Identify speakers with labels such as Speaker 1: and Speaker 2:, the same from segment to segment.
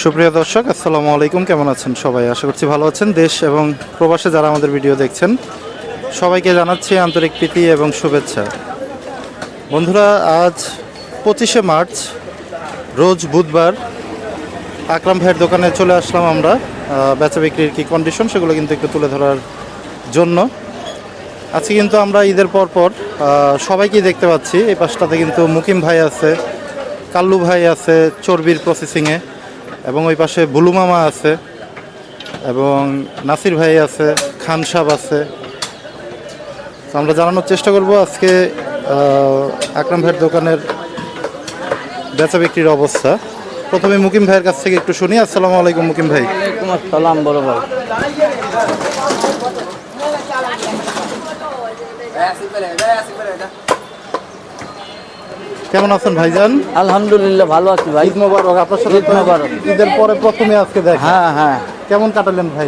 Speaker 1: সুপ্রিয় দর্শক, আসসালামু আলাইকুম। কেমন আছেন সবাই? আশা করছি ভালো আছেন। দেশ এবং প্রবাসে যারা আমাদের ভিডিও দেখছেন সবাইকে জানাচ্ছি আন্তরিক প্রীতি এবং শুভেচ্ছা। বন্ধুরা, আজ 25শে মার্চ, রোজ বুধবার, আকরাম ভাইয়ের দোকানে চলে আসলাম আমরা। বেচা বিক্রির কী কন্ডিশন সেগুলো কিন্তু একটু তুলে ধরার জন্য। আজকে কিন্তু আমরা ঈদের পর সবাইকেই দেখতে পাচ্ছি। এই পাশটাতে কিন্তু মুকিম ভাই আছে, কাল্লু ভাই আছে চর্বির প্রসেসিংয়ে, এবং ওই পাশে বুলু মামা আছে, এবং নাসির ভাই আছে, খান সাহেব আছে। তো আমরা জানানোর চেষ্টা করব আজকে আকরাম ভাইয়ের দোকানের বেচা বিক্রির অবস্থা। প্রথমে মুকিম ভাইয়ের কাছ থেকে একটু শুনি। আসসালামু আলাইকুম মুকিম ভাই।
Speaker 2: ওয়ালাইকুম আসসালাম বড় ভাই।
Speaker 1: কেমন আছেন ভাইজান?
Speaker 2: আলহামদুলিল্লাহ ভালো আছি ভাই।
Speaker 1: ঈদ মোবারক। আপনার সাথে
Speaker 2: ঈদ মোবারক।
Speaker 1: ঈদের পরে প্রথমে আজকে দেখা।
Speaker 2: হ্যাঁ হ্যাঁ
Speaker 1: কেমন কাটালেন ভাই?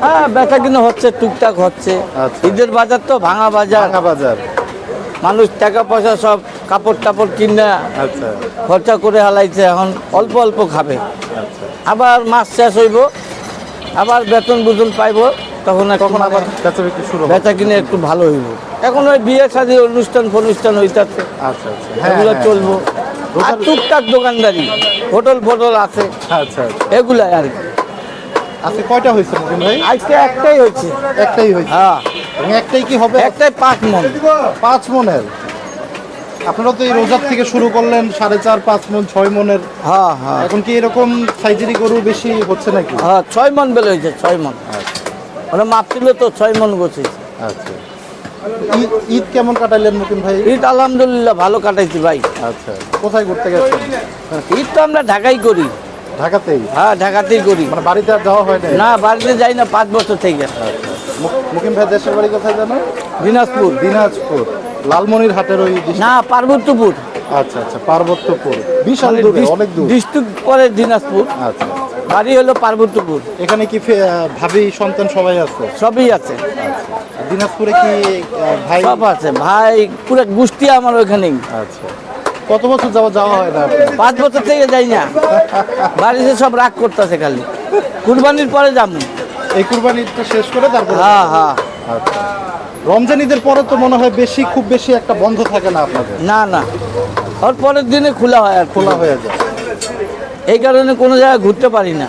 Speaker 2: হ্যাঁ, বেচা কিনা হচ্ছে, টুকটাক হচ্ছে।
Speaker 1: আচ্ছা।
Speaker 2: ঈদের বাজার তো ভাঙা বাজার,
Speaker 1: ঢাকা বাজার।
Speaker 2: মানুষ টাকা পয়সা সব কাপড় টাপড় কিনে
Speaker 1: আচ্ছা
Speaker 2: খরচা করে হালাইছে, এখন অল্প অল্প খাবে।
Speaker 1: আচ্ছা।
Speaker 2: আবার মাস শেষ হইব, আবার বেতন বুতন পাইব, তখন
Speaker 1: তখন আবার বেচা বিক্রি শুরু হবে।
Speaker 2: বেচা কিনে একটু ভালো হইব। এখন ওই বিয়ে শাদী অনুষ্ঠান হইতাছে,
Speaker 1: আচ্ছা আচ্ছা।
Speaker 2: এগুলো
Speaker 1: হ্যাঁ,
Speaker 2: চলবো। আর টুকটাক দোকানদারি, হোটেল ফোটল আছে,
Speaker 1: আচ্ছা আচ্ছা।
Speaker 2: এগুলাই আর কি।
Speaker 1: আজকে কয়টা হয়েছে মুকিম ভাই?
Speaker 2: আজকে একটাই হয়েছে।
Speaker 1: একটাই হয়েছে।
Speaker 2: হ্যাঁ,
Speaker 1: এবং একটাই কি হবে?
Speaker 2: একটাই 5 মণ।
Speaker 1: 5 মনের। আপনারা তো এই রোজার থেকে শুরু করলেন 4.5 5 মন 6 মনের।
Speaker 2: হ্যাঁ হ্যাঁ
Speaker 1: এখন কি এরকম সাইজেরই গরু বেশি হচ্ছে নাকি?
Speaker 2: হ্যাঁ, 6 মণ বেলে হয়েছে, 6 মণ। ওরা মাপছিল তো 6 মণ বসেছে।
Speaker 1: আচ্ছা। ঈদ কেমন কাটাইলেন মুকিম ভাই?
Speaker 2: ঈদ আলহামদুলিল্লাহ ভালো কাটাইছি ভাই।
Speaker 1: আচ্ছা। কোথায় ঘুরতে গেছেন?
Speaker 2: ঈদ তো আমরা ঢাকাই করি।
Speaker 1: ঢাকাতেই?
Speaker 2: হ্যাঁ, ঢাকাতেই করি।
Speaker 1: মানে বাড়িতে আর যাওয়া হয় না?
Speaker 2: না, বাড়িতে যাই না 5 বছর থেকে।
Speaker 1: আচ্ছা। মুকিম ভাই দেশের বাড়ি কোথায় জানো?
Speaker 2: দিনাজপুর।
Speaker 1: দিনাজপুর, লালমনির হাটের ওই
Speaker 2: না, পার্বত্যপুর।
Speaker 1: আচ্ছা আচ্ছা, পার্বত্যপুর। বিশাল দূরে, অনেক দূর।
Speaker 2: ডিস্ট্রিক্ট পরে দিনাজপুর,
Speaker 1: আচ্ছা।
Speaker 2: বাড়ি হলো পার্বত্যপুর।
Speaker 1: এখানে কি ভাবি সন্তান সবাই আছে?
Speaker 2: সবই আছে।
Speaker 1: দিনাজপুরে কি ভাই?
Speaker 2: সব আছে ভাই, পুরো গোষ্ঠী আমার ওইখানেই।
Speaker 1: আচ্ছা। কত বছর যাওয়া হয় না?
Speaker 2: 5 বছর থেকে যাই না, বাড়িতে সব রাগ করতেছে খালি। কুরবানির পরে যাবো।
Speaker 1: এই কুরবানিটা শেষ করে তারপর?
Speaker 2: হ্যাঁ হ্যাঁ।
Speaker 1: আচ্ছা। রমজান ঈদের পরে তো মনে হয় খুব বেশি একটা বন্ধ থাকে না আপনাদের?
Speaker 2: না না, ওর পরের দিনে খোলা হয়, আর
Speaker 1: খোলা হয়ে যায়।
Speaker 2: এই কারণে কোনো জায়গায় ঘুরতে পারি না।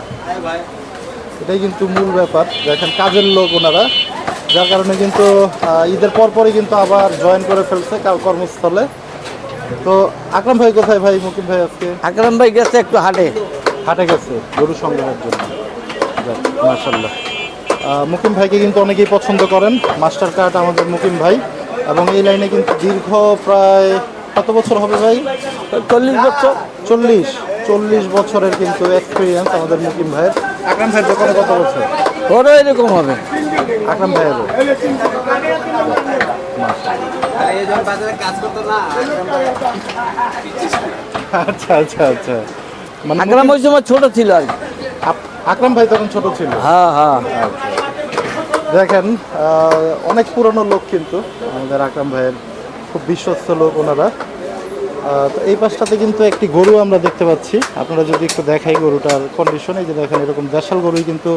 Speaker 1: এটাই কিন্তু মূল ব্যাপার। দেখেন কাজের লোক ওনারা, যার কারণে কিন্তু ঈদের পরই কিন্তু আবার জয়েন করে ফেলছে কর্মস্থলে। তো আকরাম ভাই কোথায় ভাই? মুকিম ভাই আজকে?
Speaker 2: আকরাম ভাই গেছে একটু
Speaker 1: হাটে গেছে গরু সংগ্রহের জন্য। মাশাআল্লাহ। মুকিম ভাইকে কিন্তু অনেকেই পছন্দ করেন, মাস্টার কার্ড আমাদের মুকিম ভাই। এবং এই লাইনে কিন্তু দীর্ঘ প্রায় কত বছর হবে ভাই?
Speaker 2: 40 বছর।
Speaker 1: 40 বছরের কিন্তু এক্সপিরিয়েন্স আমাদের মুকিম ভাইয়ের। আকরাম ভাইয়ের দোকানে কত বছর?
Speaker 2: ওরও এরকম হবে।
Speaker 1: আকরাম ভাইয়েরও। আচ্ছা আচ্ছা আচ্ছা। মানে
Speaker 2: আকরাম ওই সময় ছোট ছিল আর কি।
Speaker 1: আকরাম ভাই তখন ছোট ছিল?
Speaker 2: হ্যাঁ হ্যাঁ।
Speaker 1: আচ্ছা। দেখেন অনেক পুরনো লোক কিন্তু আমাদের আকরাম ভাইয়ের, খুব বিশ্বস্ত লোক ওনারা। তো এই পাশটাতে কিন্তু একটি গরু আমরা দেখতে পাচ্ছি। আপনারা যদি একটু দেখাই গরুটার কন্ডিশন, এই যে দেখেন এরকম দেশাল গরুই কিন্তু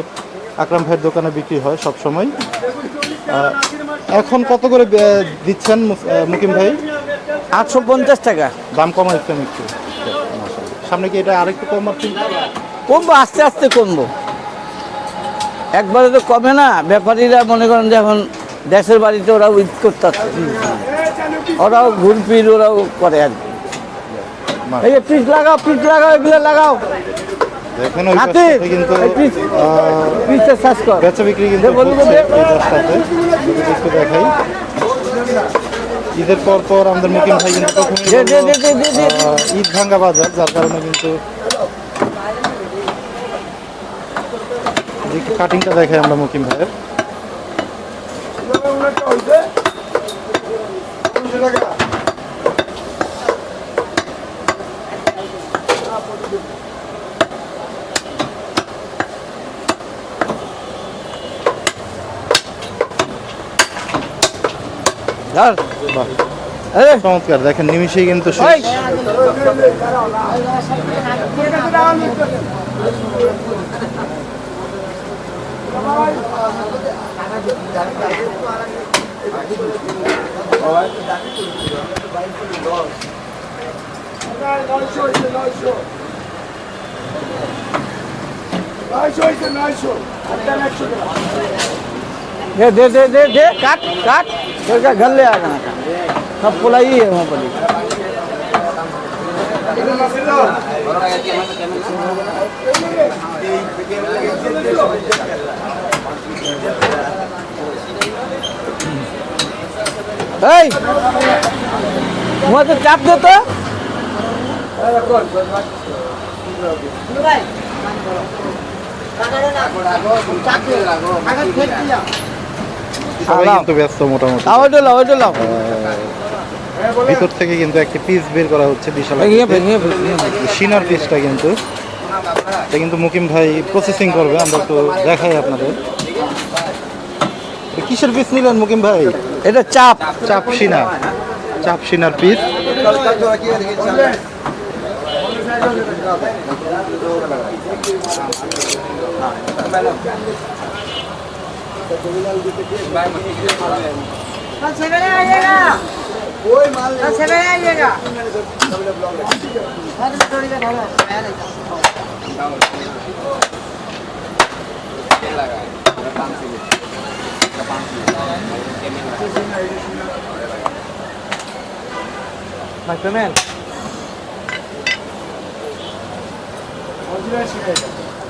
Speaker 1: আকরাম ভাইয়ের দোকানে বিক্রি হয় সব সময়। এখন কত করে দিচ্ছেন মুকিম ভাই?
Speaker 2: 850 টাকা।
Speaker 1: দাম কমাইছেন একটু? সামনে কি এটা আরেকটু কমাচ্ছেন?
Speaker 2: কমবো, আস্তে আস্তে কমবো, একবারে তো কমে না। ব্যাপারীরা মনে করেন যে এখন দেশের বাড়িতে ওরাও ঈদ করতে আসছে, ওরাও ঘুরপির ওরাও করে আর কি। এই যে পিস লাগাও, এগুলো লাগাও।
Speaker 1: দেখেন ওই পাশটাতে কিন্তু
Speaker 2: পিসটা শেষ কর।
Speaker 1: বেচা বিক্রি কিন্তু হচ্ছে এই পাশটাতে। যদি একটু দেখাই, ঈদের পর আমাদের মুকিম ভাই কিন্তু ঈদ ভাঙ্গা বাজার, যার কারণে কিন্তু কাটিংটা দেখাই আমরা মুকিম ভাইয়ের। চমৎকার, দেখেন নিমিশেই কিন্তু শেষ।
Speaker 2: दे दे दे दे दे काट काट क्या घर ले आ जाना सब पुलाई है वहाँ पर वहाँ तो चाप दे तो
Speaker 1: সবাই কিন্তু ব্যস্ত মোটামুটি।
Speaker 2: লাও এটা লাও এটা লাও
Speaker 1: ভিতর থেকে কিন্তু একটা পিস বের করা হচ্ছে বিশাল সিনার পিসটা, কিন্তু এটা কিন্তু মুকিম ভাই প্রসেসিং করবে। আমরা একটু দেখাই আপনাদের। এটা কিসের পিস নিলেন মুকিম ভাই?
Speaker 2: এটা চাপ
Speaker 1: চাপ সিনা, চাপ সিনার পিস।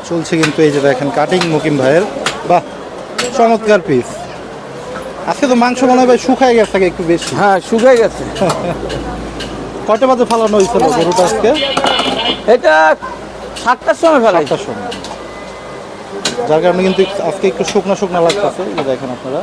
Speaker 1: চলছে কিন্তু এই যে দেখেন কাটিং মুকিম ভাইয়ের। বাহ, চমৎকার পিস। আজকে তো মাংস মনে হয় ভাই শুকায় গেছে একটু বেশি।
Speaker 2: হ্যাঁ শুকাই গেছে।
Speaker 1: কয়টা বাজে ফালানো হয়েছিল গরুটা আজকে?
Speaker 2: এটা 7টার সময় ফেলাই।
Speaker 1: 7টার সময়, যার কারণে কিন্তু আজকে একটু শুকনা শুকনা লাগতেছে। এই যে দেখেন আপনারা।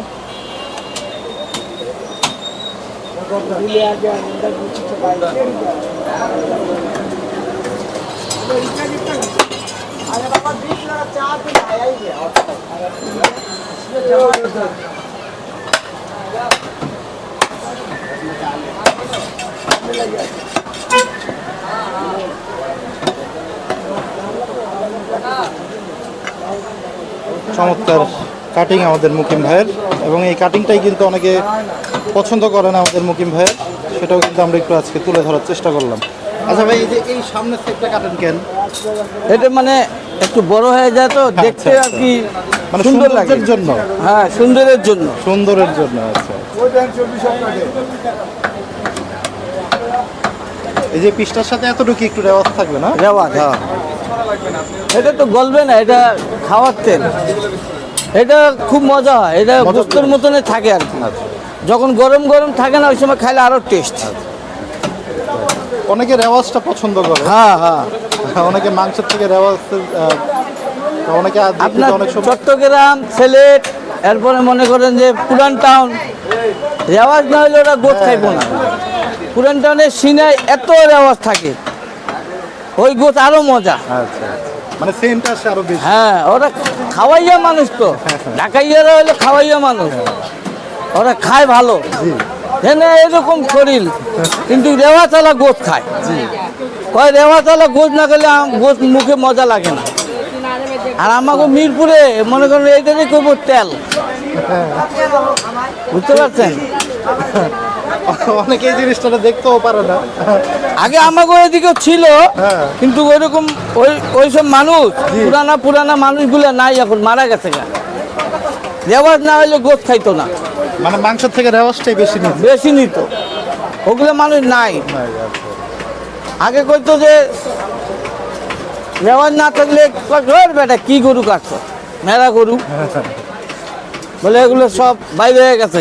Speaker 1: চমৎকার কাটিং আমাদের মুকিম ভাইয়ের, এবং এই কাটিংটাই কিন্তু অনেকে পছন্দ করেন আমাদের মুকিম ভাইয়ের, সেটাও কিন্তু আমরা একটু আজকে তুলে ধরার চেষ্টা করলাম। আচ্ছা ভাই, এই যে এই সামনের সাইডটা কাটেন কেন?
Speaker 2: এটা মানে একটু বড় হয়ে যায় তো দেখতে আর কি,
Speaker 1: মানে
Speaker 2: সুন্দর লাগে
Speaker 1: সৌন্দর্যের জন্য।
Speaker 2: হ্যাঁ সুন্দরের জন্য,
Speaker 1: সুন্দরের জন্য। আচ্ছা, এই যে পিসটার সাথে এতটুকু একটু রেওয়াজ থাকবে না?
Speaker 2: রেওয়াজ, হ্যাঁ। এটা তো গলবে না, এটা খাওয়ার তেল। এটা খুব মজা হয়, এটা গোস্তের মতনই থাকে আর কি। যখন গরম গরম থাকে না ওই সময় খাইলে আরো টেস্ট।
Speaker 1: অনেকে রেওয়াজটা পছন্দ করে।
Speaker 2: হ্যাঁ হ্যাঁ,
Speaker 1: অনেকে মাংসের থেকে রেওয়াজ, অনেকে
Speaker 2: আপনার
Speaker 1: অনেক সময়
Speaker 2: চট্টগ্রাম, সিলেট, এরপরে মনে করেন যে পুরান টাউন, রেওয়াজ না হলে ওরা গোস্ত খাইব না। পুরান টাউনের সিনায় এত রেওয়াজ থাকে, ওই গোস্ত আরো মজা।
Speaker 1: আচ্ছা, মানে সেন্ট আসে আরো বেশি।
Speaker 2: হ্যাঁ, ওরা খাওয়াইয়া মানুষ তো, ঢাকাইয়ারা হলে খাওয়াইয়া মানুষ, ওরা খায় ভালো। এনে এরকম শরীর, কিন্তু রেওয়াচালা গোস্ত খায়। কয় রেওয়াচালা গোস্ত না খেলে গোস্ত মুখে মজা লাগে না। আর আমাকে মিরপুরে মনে করেন এইটারই করবো তেল, বুঝতে পারছেন?
Speaker 1: অনেকে এই জিনিসটা দেখতেও পারে না।
Speaker 2: আগে আমাকে এদিকে ছিল, কিন্তু ওইরকম ওইসব মানুষ পুরানা মানুষগুলো নাই, এখন মারা গেছে। রেওয়াজ না হলে গোস্ত খাইতো না,
Speaker 1: মানে মাংসের থেকে রেওয়াজটাই
Speaker 2: বেশি নিত। ওগুলো মানুষ নাই। আগে কইতো যে রেওয়াজ না থাকলে বেটা কি গরু কাটছো, মেরা গরু বলে, এগুলো সব বাইরে হয়ে গেছে।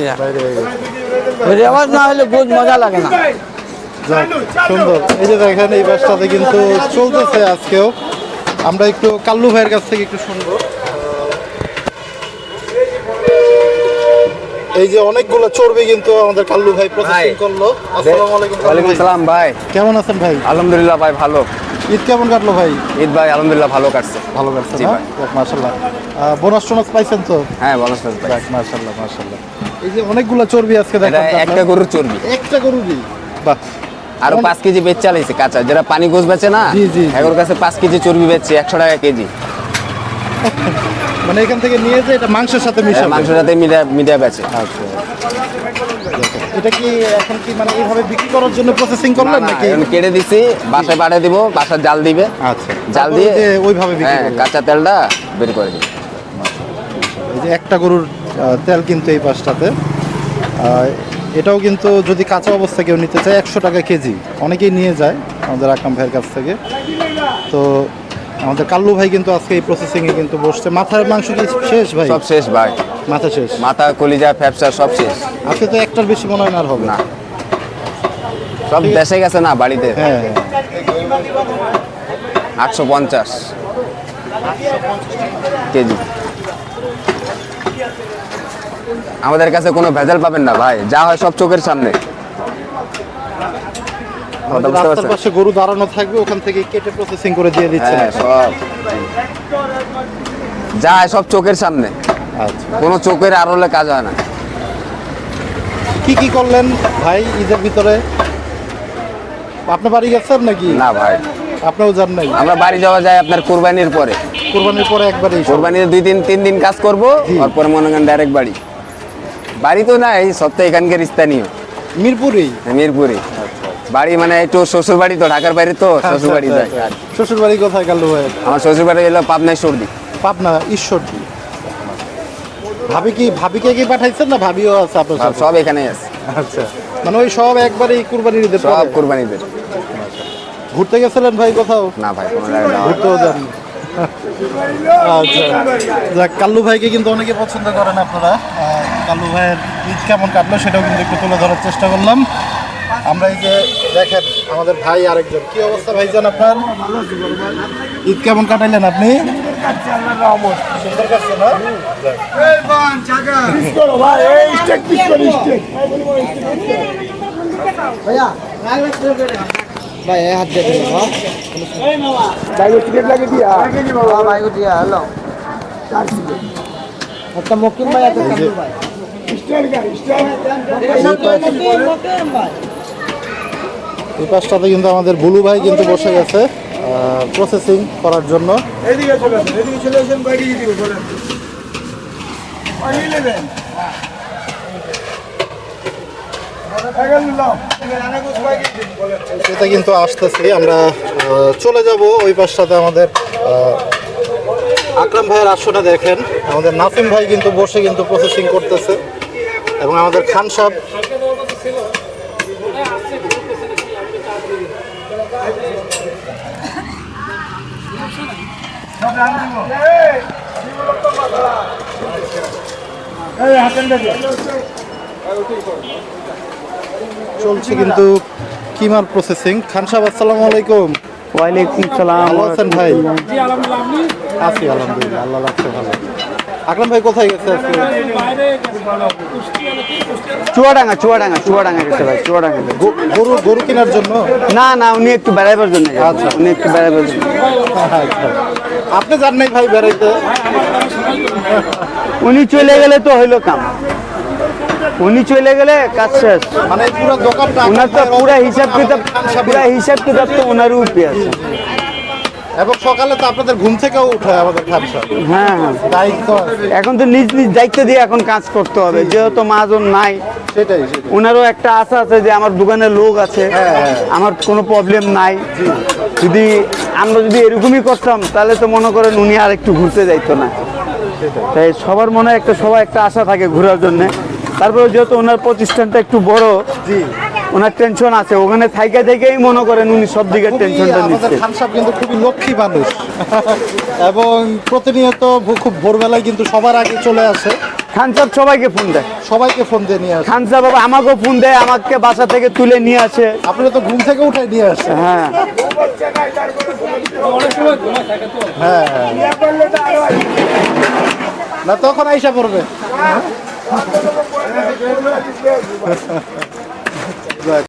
Speaker 2: ওই রেওয়াজ না হলে বহুত মজা লাগে না।
Speaker 1: সুন্দর। এই যে দেখেন এই বাসটাতে কিন্তু চলতেছে আজকেও। আমরা একটু কাল্লু ভাইয়ের কাছ থেকে একটু শুনবো। এই যে অনেকগুলো চর্বি কিন্তু আমাদের কাল্লু ভাই প্রসেসিং করলো। আসসালামু আলাইকুম।
Speaker 3: ওয়ালাইকুম আসসালাম ভাই,
Speaker 1: কেমন আছেন ভাই?
Speaker 3: আলহামদুলিল্লাহ ভাই ভালো।
Speaker 1: ঈদ কেমন কাটলো ভাই?
Speaker 3: ঈদ ভাই আলহামদুলিল্লাহ ভালো কাটছে।
Speaker 1: ভালো কাটছে
Speaker 3: জি
Speaker 1: না?
Speaker 3: ভাই।
Speaker 1: মাশাআল্লাহ। বোনাস টোনাস পাইছেন তো?
Speaker 3: হ্যাঁ ভালো আছেন ভাই।
Speaker 1: মাশাআল্লাহ মাশাআল্লাহ। এই যে অনেকগুলো চর্বি আজকে
Speaker 3: এটা
Speaker 1: দেখেন।
Speaker 3: একটা গরুর চর্বি,
Speaker 1: একটা গরুরই? বাহ।
Speaker 3: আরো 5 কেজি বেচ চালাইছে কাঁচা, যারা পানি গোছ বেচে না,
Speaker 1: জি, জি।
Speaker 3: এগুলোর কাছে 5 কেজি চর্বি বেচছে 100 টাকা কেজি।
Speaker 1: মানে এখান থেকে নিয়ে যে এটা মাংসের সাথে মিশাবে।
Speaker 3: মাংসের সাথে মিডিয়া বেচে।
Speaker 1: আচ্ছা, এটা কি এখন কি মানে এইভাবে বিক্রি করার জন্য প্রসেসিং করলেন নাকি?
Speaker 3: এখন কেটে দিছি, বাসায় পাঠিয়ে দিব, বাসায় জাল দিবে।
Speaker 1: আচ্ছা,
Speaker 3: জাল দিয়ে
Speaker 1: তারপরে যে ওইভাবে বিক্রি
Speaker 3: হ্যাঁ
Speaker 1: করবেন।
Speaker 3: কাঁচা তেলটা বের করে দিবে।
Speaker 1: এই যে একটা গরুর তেল কিন্তু এই পাশটাতে, এটাও কিন্তু যদি কাঁচা অবস্থা কেউ নিতে চায় 100 টাকা কেজি, অনেকেই নিয়ে যায় আমাদের আকরাম ভাইয়ের কাছ থেকে। তো আমাদের কাল্লু ভাই কিন্তু আজকে এই প্রসেসিংয়ে কিন্তু বসছে। মাথার মাংস কি শেষ ভাই?
Speaker 3: সব শেষ ভাই,
Speaker 1: মাথা শেষ।
Speaker 3: মাথা কলিজা ফ্যাপসা সব শেষ।
Speaker 1: আজকে তো একটার বেশি মনে হয় না আর হবে
Speaker 3: না, সব দেশে গেছে না বাড়িতে।
Speaker 1: হ্যাঁ,
Speaker 3: 850 কেজি। আমাদের কাছে কোনো ভেজাল পাবেন না ভাই, যা হয় সব চোখের সামনে। কথা বুঝতে
Speaker 1: রাস্তার
Speaker 3: পারছেন?
Speaker 1: পাশে গরু দাঁড়ানো থাকবে, ওখান থেকে কেটে প্রসেসিং করে দিয়ে দিচ্ছে।
Speaker 3: হ্যাঁ, সব যা হয় সব চোখের সামনে,
Speaker 1: আচ্ছা,
Speaker 3: কোনো চোখের আড়লে কাজ হয় না।
Speaker 1: কি কি করলেন ভাই ঈদের ভিতরে? আপনার বাড়ি গেছেন নাকি?
Speaker 3: না ভাই,
Speaker 1: আপনিও যান নাই?
Speaker 3: আমরা বাড়ি যাওয়া যায় আপনার কোরবানির পরে।
Speaker 1: কোরবানির পরে একবারেই সব?
Speaker 3: কোরবানিতে 2-3 দিন কাজ করব, তারপরে মনে করেন ডাইরেক্ট বাড়ি। বাড়ি তো না, এই সপ্তাহে এখানকার স্থানীয়
Speaker 1: মিরপুরেই?
Speaker 3: মিরপুরে বাড়ি, মানে একটু শ্বশুর বাড়ি তো, ঢাকার বাইরে তো শ্বশুর বাড়ি যায়।
Speaker 1: শ্বশুর বাড়ি কোথায় কাল্লু ভাই?
Speaker 3: আমার শ্বশুর বাড়ি হলো পাবনায় সর্দি।
Speaker 1: পাবনা ঈশ্বরদী। ভাবিকে কি পাঠাইছেন না ভাবিও আছে আপনার সাথে?
Speaker 3: সব এখানে আছে,
Speaker 1: আচ্ছা, মানে ওই সব একবারেই কুরবানির ঈদের
Speaker 3: সব
Speaker 1: পরে?
Speaker 3: কোরবানিদের।
Speaker 1: ঘুরতে গেছিলেন ভাই কোথাও?
Speaker 3: না ভাই, কোনো জায়গায় যাওয়া হয় না।
Speaker 1: ঘুরতেও যান? আচ্ছা, যাক, কাল্লু ভাইকে কিন্তু অনেকে পছন্দ করেন আপনারা। কাল্লু ভাইয়ের ঈদ কেমন কাটলো সেটাও কিন্তু একটু তুলে ধরার চেষ্টা করলাম। আমরা এই যে দেখেন আমাদের ভাই আরেকজন, কি অবস্থা ভাইজান আপনার? ঈদ কেমন কাটাইলেন আপনি? সুন্দর কাটছে না?
Speaker 2: ভাই হাত দিয়ে হ্যালো একটা মকিম ভাই আছে, ভাই
Speaker 1: এই পাশটাতে কিন্তু আমাদের বুলু ভাই কিন্তু বসে গেছে প্রসেসিং করার জন্য। এটা কিন্তু আসতেছি আমরা, চলে যাব ওই পাশটাতে। আমাদের আকরাম ভাইয়ের আসনে দেখেন আমাদের নাসিম ভাই কিন্তু বসে কিন্তু প্রসেসিং করতেছে, এবং আমাদের খান সাহেব চলছে কিন্তু কিমার প্রসেসিং। খান সাহেব আসসালামু আলাইকুম।
Speaker 2: ওয়ালাইকুম সালাম।
Speaker 1: ভালো আছেন ভাই? আছি আলহামদুলিল্লাহ, আল্লাহ রাখছে ভালো। আকরাম ভাই কোথায় গেছে আজকে?
Speaker 2: চুয়াডাঙ্গা গেছে ভাই, চুয়াডাঙ্গা।
Speaker 1: গরু কেনার জন্য?
Speaker 2: না না, উনি একটু বেড়াইবার জন্য।
Speaker 1: আচ্ছা।
Speaker 2: উনি একটু বেড়াইবার জন্য।
Speaker 1: আচ্ছা, আপনি যান নাই ভাই বেড়াইতে?
Speaker 2: উনি চলে গেলে তো হইলো কাম, উনি চলে গেলে কাজ শেষ।
Speaker 1: মানে পুরো দোকানটা
Speaker 2: ওনার তো পুরা হিসাব কিতাব তো ওনারই উপরে আছে।
Speaker 1: এবং সকালে তো আপনাদের ঘুম থেকেও উঠায় আমাদের খান সাহেব।
Speaker 2: হ্যাঁ হ্যাঁ,
Speaker 1: দায়িত্ব আছে।
Speaker 2: এখন তো নিজ নিজ দায়িত্ব দিয়ে এখন কাজ করতে হবে, যেহেতু মাজন নাই।
Speaker 1: সেটাই।
Speaker 2: ওনারও একটা আশা আছে যে আমার দোকানে লোক আছে, আমার কোনো প্রবলেম নাই। যদি আমরা যদি এরকমই করতাম তাহলে তো মনে করেন উনি আর একটু ঘুরতে যাইতো না। তাই সবার মনে সবার একটা আশা থাকে ঘোরার জন্য। তারপরে যেহেতু ওনার প্রতিষ্ঠানটা একটু বড়, ওনার টেনশন আছে, ওখানে থেকেই মনে করেন উনি সব দিকের টেনশনটা
Speaker 1: আমাদের
Speaker 2: নিচ্ছে।
Speaker 1: খান সাহেব কিন্তু খুবই লক্ষ্মী মানুষ এবং প্রতিনিয়ত খুব ভোরবেলায় কিন্তু সবার আগে চলে আসে।
Speaker 2: খান সাহেব সবাইকে ফোন দেয়,
Speaker 1: সবাইকে ফোন দিয়ে নিয়ে আসে।
Speaker 2: খান সাহেব বাবা আমাকেও ফোন দেয়, আমাকে বাসা থেকে তুলে নিয়ে আসে।
Speaker 1: আপনারা তো ঘুম থেকে উঠাই নিয়ে আসে।
Speaker 2: হ্যাঁ
Speaker 1: হ্যাঁ, না তখন আইসা পড়বে।